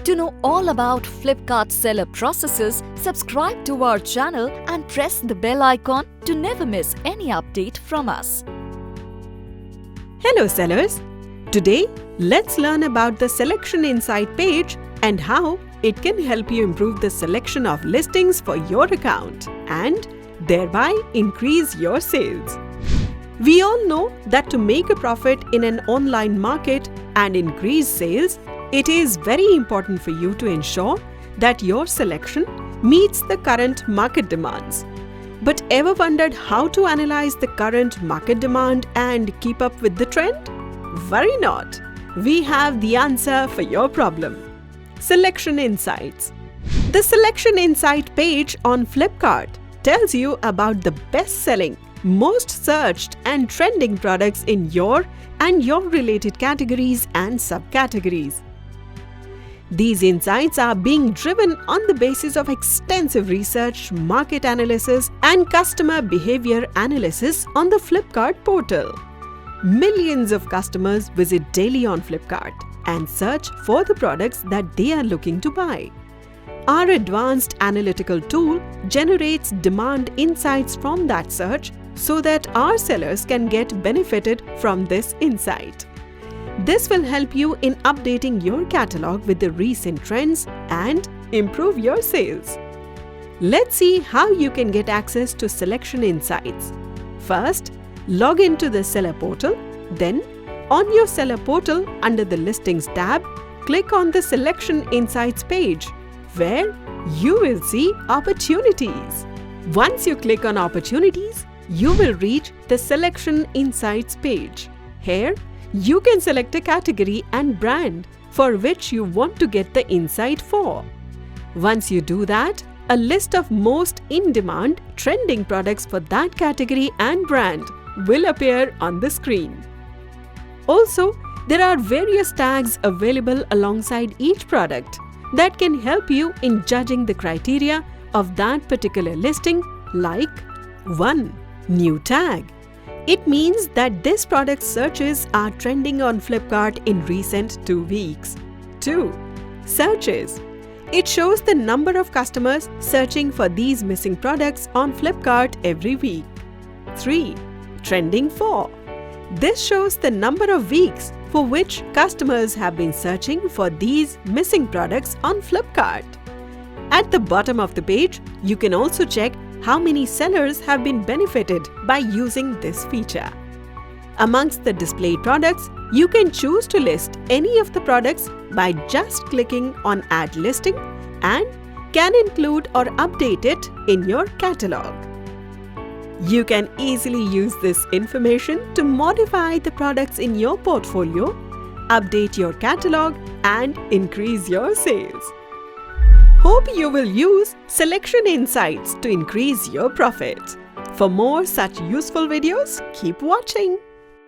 To know all about Flipkart seller processes, subscribe to our channel and press the bell icon to never miss any update from us. Hello sellers! Today, let's learn about the Selection Insight page and how it can help you improve the selection of listings for your account and thereby increase your sales. We all know that to make a profit in an online market and increase sales, it is very important for you to ensure that your selection meets the current market demands. But ever wondered how to analyze the current market demand and keep up with the trend? Worry not, we have the answer for your problem. Selection Insights. The Selection Insight page on Flipkart tells you about the best-selling, most searched and trending products in your and your related categories and subcategories. These insights are being driven on the basis of extensive research, market analysis, and customer behavior analysis on the Flipkart portal. Millions of customers visit daily on Flipkart and search for the products that they are looking to buy. Our advanced analytical tool generates demand insights from that search so that our sellers can get benefited from this insight. This will help you in updating your catalog with the recent trends and improve your sales. Let's see how you can get access to Selection Insights. First, log into the Seller portal. Then, on your Seller portal under the Listings tab, click on the Selection Insights page, where you will see Opportunities. Once you click on Opportunities, you will reach the Selection Insights page. Here, you can select a category and brand for which you want to get the insight for. Once you do that, a list of most in-demand, trending products for that category and brand will appear on the screen. Also, there are various tags available alongside each product that can help you in judging the criteria of that particular listing, like 1. New tag. It means that this product's searches are trending on Flipkart in recent 2 weeks. 2. Searches. It shows the number of customers searching for these missing products on Flipkart every week. 3. Trending for. This shows the number of weeks for which customers have been searching for these missing products on Flipkart. At the bottom of the page, you can also check how many sellers have been benefited by using this feature. Amongst the displayed products, you can choose to list any of the products by just clicking on Add Listing and can include or update it in your catalog. You can easily use this information to modify the products in your portfolio, update your catalog, and increase your sales. Hope you will use Selection Insights to increase your profit. For more such useful videos, keep watching.